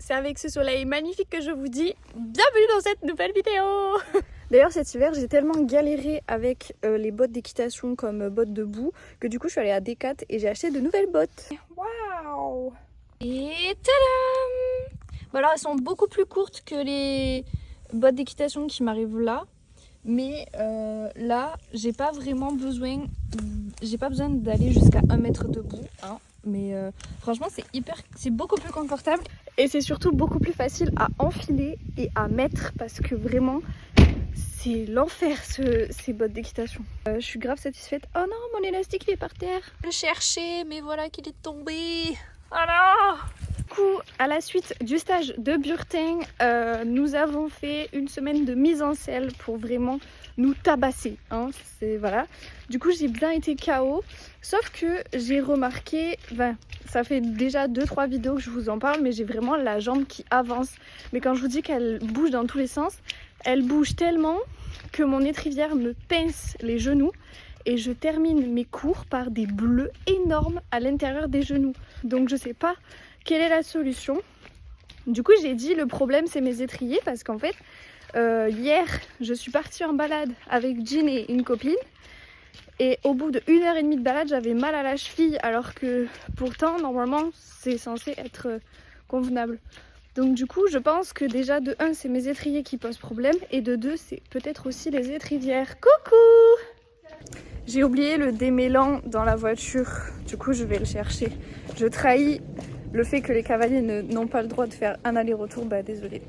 c'est avec ce soleil magnifique que je vous dis bienvenue dans cette nouvelle vidéo. D'ailleurs cet hiver j'ai tellement galéré avec les bottes d'équitation comme bottes de boue que du coup je suis allée à Decat et j'ai acheté de nouvelles bottes. Waouh! Et tadam! Bon alors elles sont beaucoup plus courtes que les bottes d'équitation qui m'arrivent là. Mais là j'ai pas besoin d'aller jusqu'à 1 mètre debout hein. Mais franchement c'est beaucoup plus confortable et c'est surtout beaucoup plus facile à enfiler et à mettre parce que vraiment c'est l'enfer ces bottes d'équitation. Je suis grave satisfaite. Oh non, mon élastique il est par terre. Je le cherchais mais voilà qu'il est tombé. Oh non! Du coup, à la suite du stage de Burting, nous avons fait une semaine de mise en selle pour vraiment nous tabasser. Hein, voilà. Du coup, j'ai bien été KO. Sauf que j'ai remarqué, ça fait déjà 2-3 vidéos que je vous en parle, mais j'ai vraiment la jambe qui avance. Mais quand je vous dis qu'elle bouge dans tous les sens, elle bouge tellement que mon étrivière me pince les genoux. Et je termine mes cours par des bleus énormes à l'intérieur des genoux. Donc je sais pas quelle est la solution. Du coup j'ai dit le problème c'est mes étriers parce qu'en fait hier je suis partie en balade avec Jean et une copine. Et au bout de 1h30 de balade j'avais mal à la cheville alors que pourtant normalement c'est censé être convenable. Donc du coup je pense que déjà de 1 c'est mes étriers qui posent problème et de 2 c'est peut-être aussi les étrivières. Coucou! J'ai oublié le démêlant dans la voiture, du coup je vais le chercher. Je trahis le fait que les cavaliers n'ont pas le droit de faire un aller-retour, désolé.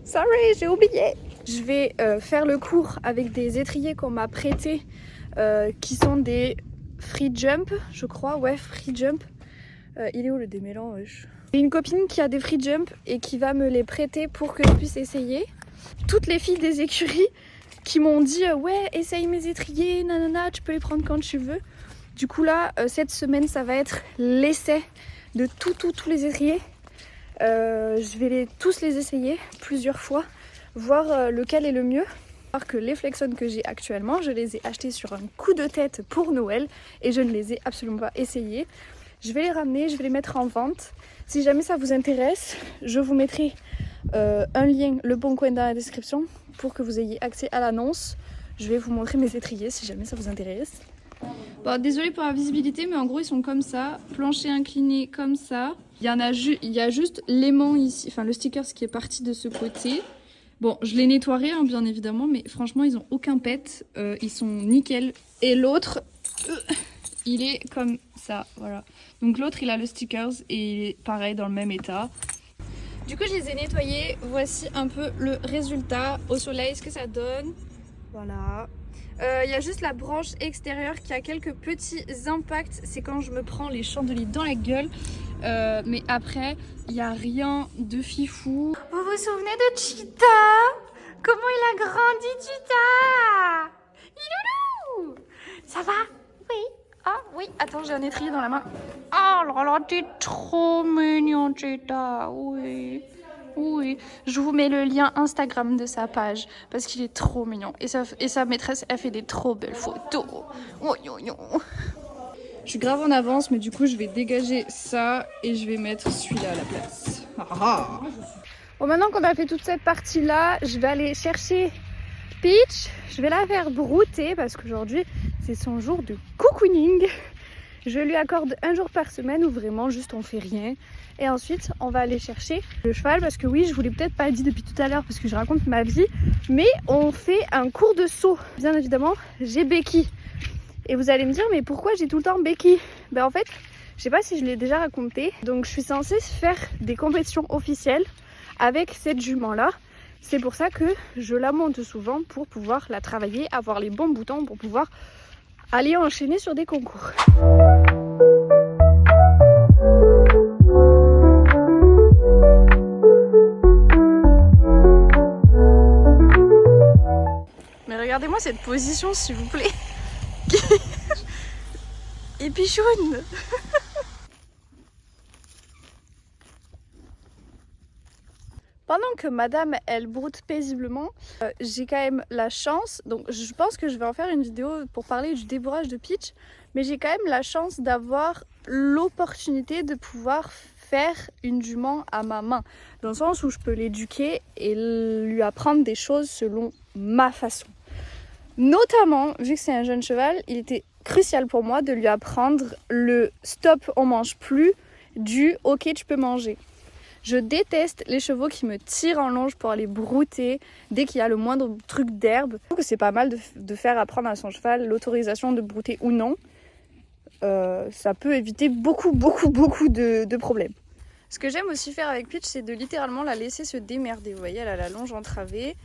Sorry, j'ai oublié. Je vais faire le cours avec des étriers qu'on m'a prêtés, qui sont des free jump, je crois, ouais, free jump. Il est où le démêlant? J'ai une copine qui a des free jump et qui va me les prêter pour que je puisse essayer. Toutes les filles des écuries qui m'ont dit ouais essaye mes étriers, nanana, tu peux les prendre quand tu veux. Du coup là cette semaine ça va être l'essai de tous les étriers. Je vais tous les essayer plusieurs fois, voir lequel est le mieux. Alors que les Flexon que j'ai actuellement, je les ai achetés sur un coup de tête pour Noël et je ne les ai absolument pas essayés. Je vais les ramener, je vais les mettre en vente. Si jamais ça vous intéresse, je vous mettrai un lien, le bon coin dans la description pour que vous ayez accès à l'annonce. Je vais vous montrer mes étriers si jamais ça vous intéresse. Bon, désolée pour la visibilité, mais en gros ils sont comme ça, plancher incliné comme ça. Il y a juste l'aimant ici, enfin le sticker qui est parti de ce côté. Bon, je les nettoierai hein, bien évidemment, mais franchement ils ont aucun pet, ils sont nickel. Et l'autre, il est comme ça, voilà. Donc l'autre il a le stickers et il est pareil dans le même état. Du coup je les ai nettoyés, voici un peu le résultat au soleil, ce que ça donne. Voilà. Il y a juste la branche extérieure qui a quelques petits impacts, c'est quand je me prends les chandeliers dans la gueule. Mais après, il n'y a rien de fifou. Vous vous souvenez de Cheetah? Comment il a grandi Cheetah? Iloulou! Ça va? Oui. Ah oui, attends, j'ai un étrier dans la main. Oh là là, t'es trop mignon Cheetah, oui. Oui, je vous mets le lien Instagram de sa page parce qu'il est trop mignon et sa maîtresse elle fait des trop belles photos. Oh, yo, yo. Je suis grave en avance mais du coup je vais dégager ça et je vais mettre celui-là à la place. Bon, maintenant qu'on a fait toute cette partie là, je vais aller chercher Peach. Je vais la faire brouter parce qu'aujourd'hui c'est son jour de cocooning. Je lui accorde 1 jour par semaine où vraiment juste on fait rien. Et ensuite on va aller chercher le cheval parce que oui, je vous l'ai peut-être pas dit depuis tout à l'heure parce que je raconte ma vie, mais on fait un cours de saut. Bien évidemment j'ai Becky. Et vous allez me dire mais pourquoi j'ai tout le temps Becky? En fait, je sais pas si je l'ai déjà raconté. Donc je suis censée faire des compétitions officielles avec cette jument là. C'est pour ça que je la monte souvent pour pouvoir la travailler, avoir les bons boutons pour pouvoir aller enchaîner sur des concours. Mais regardez-moi cette position s'il vous plaît. Et pichoune. Pendant que madame elle broute paisiblement, j'ai quand même la chance, donc je pense que je vais en faire une vidéo pour parler du débourrage de Peach, mais j'ai quand même la chance d'avoir l'opportunité de pouvoir faire une jument à ma main, dans le sens où je peux l'éduquer et lui apprendre des choses selon ma façon. Notamment, vu que c'est un jeune cheval, il était crucial pour moi de lui apprendre le stop, on mange plus, du ok, tu peux manger. Je déteste les chevaux qui me tirent en longe pour aller brouter dès qu'il y a le moindre truc d'herbe. Je trouve que c'est pas mal de faire apprendre à son cheval l'autorisation de brouter ou non. Ça peut éviter beaucoup de problèmes. Ce que j'aime aussi faire avec Peach, c'est de littéralement la laisser se démerder. Vous voyez, elle a la longe entravée.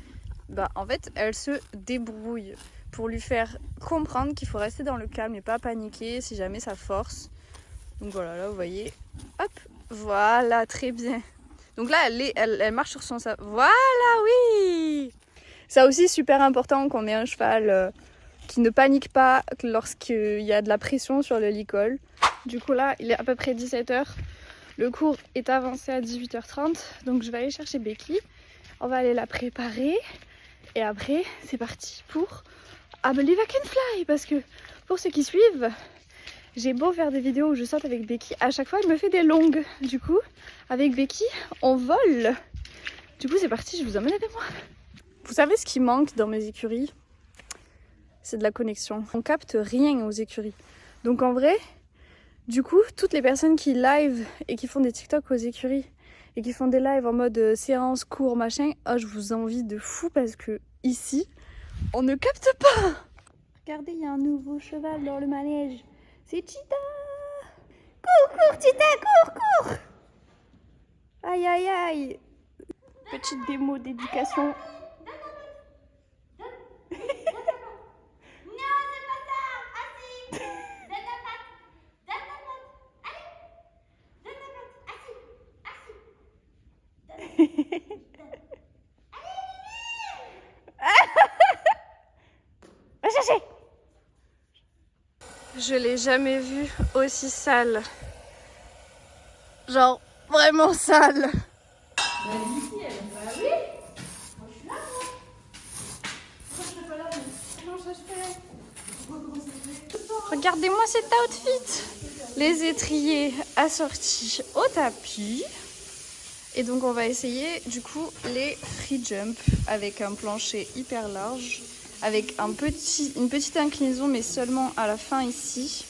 En fait, elle se débrouille pour lui faire comprendre qu'il faut rester dans le calme et pas paniquer si jamais ça force. Donc voilà, là vous voyez, hop, voilà, très bien. Donc là, elle marche sur son sabre. Voilà, oui. Ça aussi, super important qu'on ait un cheval qui ne panique pas lorsqu'il y a de la pression sur le licol. Du coup là, il est à peu près 17h. Le cours est avancé à 18h30. Donc je vais aller chercher Becky. On va aller la préparer. Et après, c'est parti pour I Believe I Can Fly. Parce que pour ceux qui suivent, j'ai beau faire des vidéos où je saute avec Becky, à chaque fois elle me fait des longues. Du coup, avec Becky, on vole. Du coup, c'est parti, je vous emmène avec moi. Vous savez ce qui manque dans mes écuries ? C'est de la connexion. On capte rien aux écuries. Donc en vrai, du coup, toutes les personnes qui live et qui font des TikTok aux écuries et qui font des lives en mode séance, cours, machin, oh, je vous envie de fou parce que ici, on ne capte pas. Regardez, il y a un nouveau cheval dans le manège. C'est Cheetah. Cours, Cheetah, cours. Aïe, aïe, aïe. Petite démo d'éducation. Va chercher. Je l'ai jamais vu aussi sale. Genre vraiment sale. Regardez-moi cet outfit. Les étriers assortis au tapis. Et donc on va essayer du coup les free jump avec un plancher hyper large, avec une petite inclinaison mais seulement à la fin ici.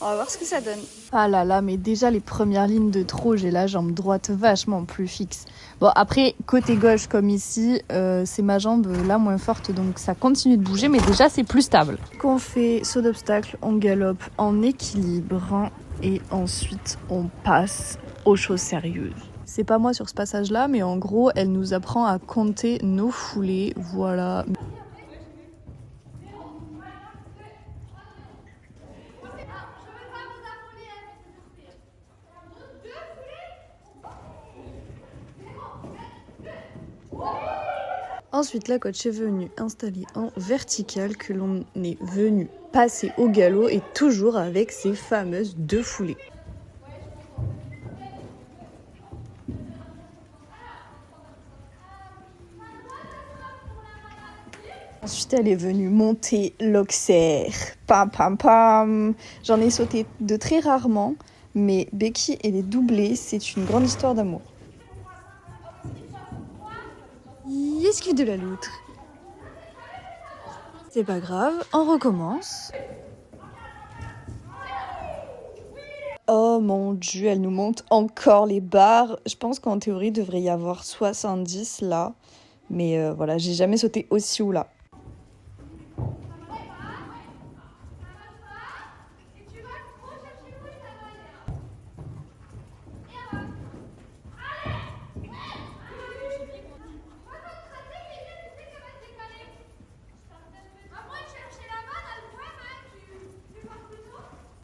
On va voir ce que ça donne. Ah là là, mais déjà les premières lignes de trop, j'ai la jambe droite vachement plus fixe. Bon après, côté gauche comme ici, c'est ma jambe là moins forte, donc ça continue de bouger, mais déjà c'est plus stable. Qu'on fait saut d'obstacle, on galope en équilibre et ensuite on passe aux choses sérieuses. C'est pas moi sur ce passage-là, mais en gros, elle nous apprend à compter nos foulées, voilà. Ensuite, la coach est venue installer en vertical que l'on est venu passer au galop et toujours avec ces fameuses 2 foulées. Ensuite, elle est venue monter l'auxerre. Pam, pam, pam. J'en ai sauté de très rarement, mais Becky et les doublés, c'est une grande histoire d'amour. Esquive de la loutre. C'est pas grave, on recommence. Oh mon Dieu, elle nous monte encore les barres. Je pense qu'en théorie, il devrait y avoir 70 là. Mais voilà, j'ai jamais sauté aussi haut là.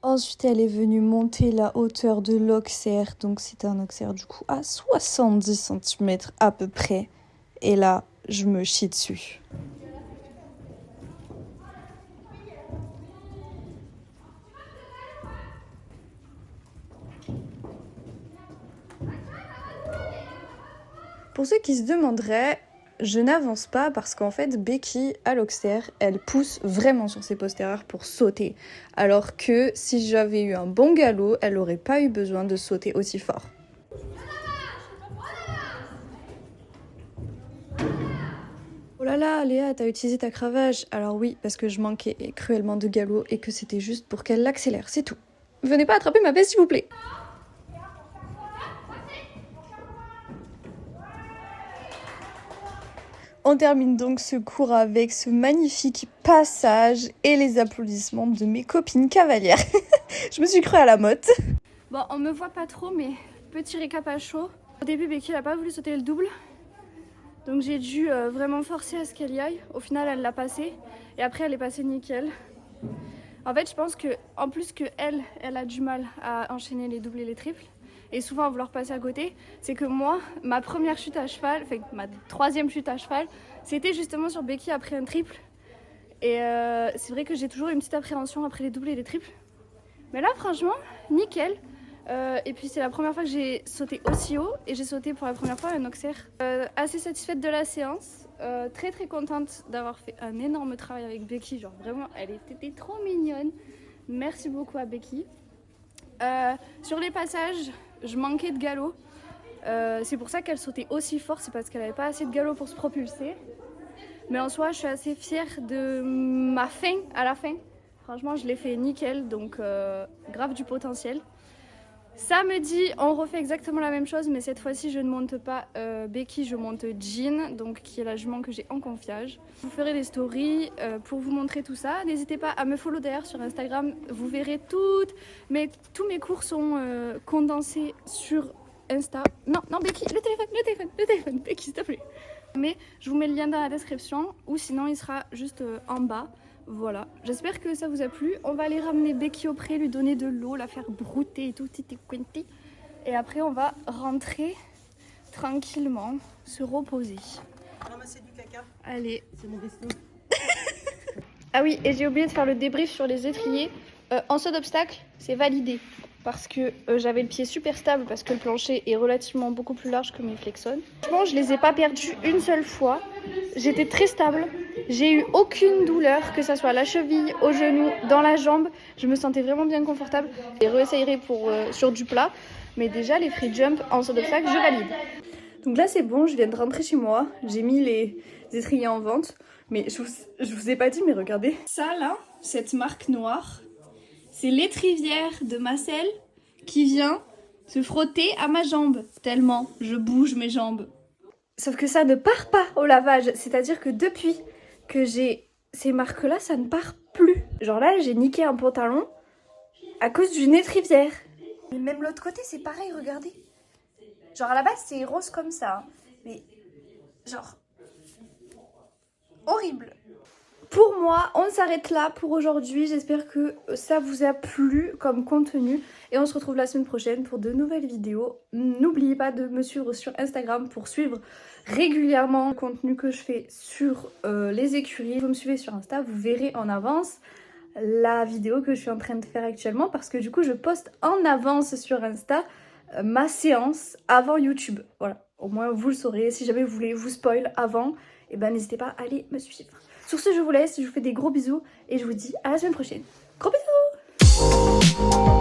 Ensuite, elle est venue monter la hauteur de l'auxerre. Donc, c'est un auxerre du coup à 70 cm à peu près. Et là, je me chie dessus. Pour ceux qui se demanderaient, je n'avance pas parce qu'en fait, Becky, à l'auxerre, elle pousse vraiment sur ses postérieurs pour sauter. Alors que si j'avais eu un bon galop, elle n'aurait pas eu besoin de sauter aussi fort. Oh là là, Léa, t'as utilisé ta cravache. Alors oui, parce que je manquais cruellement de galop et que c'était juste pour qu'elle l'accélère, c'est tout. Venez pas attraper ma veste s'il vous plaît. On termine donc ce cours avec ce magnifique passage et les applaudissements de mes copines cavalières. Je me suis cru à la motte. Bon, on me voit pas trop, mais petit récap à chaud. Au début, Becky n'a pas voulu sauter le double. Donc j'ai dû vraiment forcer à ce qu'elle y aille. Au final, elle l'a passé. Et après, elle est passée nickel. En fait, je pense que en plus que elle a du mal à enchaîner les doubles et les triples. Et souvent à vouloir passer à côté, c'est que moi, ma première chute à cheval, enfin ma troisième chute à cheval, c'était justement sur Becky après un triple. Et c'est vrai que j'ai toujours une petite appréhension après les doubles et les triples. Mais là, franchement, nickel. Et puis c'est la première fois que j'ai sauté aussi haut et j'ai sauté pour la première fois un Auxerre. Assez satisfaite de la séance, très très contente d'avoir fait un énorme travail avec Becky, genre vraiment elle était trop mignonne. Merci beaucoup à Becky. Sur les passages, je manquais de galop. C'est pour ça qu'elle sautait aussi fort, c'est parce qu'elle n'avait pas assez de galop pour se propulser. Mais en soi, je suis assez fière de ma fin à la fin. Franchement, je l'ai fait nickel, donc grave du potentiel. Samedi, on refait exactement la même chose, mais cette fois-ci, je ne monte pas Becky, je monte Jean, donc qui est la jument que j'ai en confiage. Je vous ferai des stories pour vous montrer tout ça. N'hésitez pas à me follow d'ailleurs sur Instagram, vous verrez tous mes cours sont condensés sur Insta. Non, Becky, le téléphone, Becky, s'il te plaît. Mais je vous mets le lien dans la description, ou sinon il sera juste en bas. Voilà, j'espère que ça vous a plu. On va aller ramener Becky au pré, lui donner de l'eau, la faire brouter et tout, titi quinti. Et après on va rentrer tranquillement, se reposer. Ramasser du caca. Allez. C'est mon resto. Ah oui, et j'ai oublié de faire le débrief sur les étriers. En saut d'obstacle, c'est validé. Parce que j'avais le pied super stable parce que le plancher est relativement beaucoup plus large que mes flexons. Franchement, je les ai pas perdus une seule fois. J'étais très stable. J'ai eu aucune douleur, que ça soit à la cheville, au genou, dans la jambe. Je me sentais vraiment bien confortable. Je réessayerai sur du plat. Mais déjà, les free jump en saut d'obstacle, je valide. Donc là, c'est bon, je viens de rentrer chez moi. J'ai mis les étriers en vente. Mais je vous ai pas dit, mais regardez. Ça là, cette marque noire, c'est l'étrivière de Marcel qui vient se frotter à ma jambe, tellement je bouge mes jambes. Sauf que ça ne part pas au lavage, c'est-à-dire que depuis que j'ai ces marques-là, ça ne part plus. Genre là, j'ai niqué un pantalon à cause d'une étrivière. Mais même l'autre côté, c'est pareil, regardez. Genre à la base, c'est rose comme ça, hein. Mais genre horrible. Pour moi, on s'arrête là pour aujourd'hui. J'espère que ça vous a plu comme contenu. Et on se retrouve la semaine prochaine pour de nouvelles vidéos. N'oubliez pas de me suivre sur Instagram pour suivre régulièrement le contenu que je fais sur les écuries. Vous me suivez sur Insta, vous verrez en avance la vidéo que je suis en train de faire actuellement. Parce que du coup, je poste en avance sur Insta ma séance avant YouTube. Voilà, au moins vous le saurez. Si jamais vous voulez vous spoil avant, et ben n'hésitez pas à aller me suivre. Sur ce, je vous laisse, je vous fais des gros bisous et je vous dis à la semaine prochaine. Gros bisous!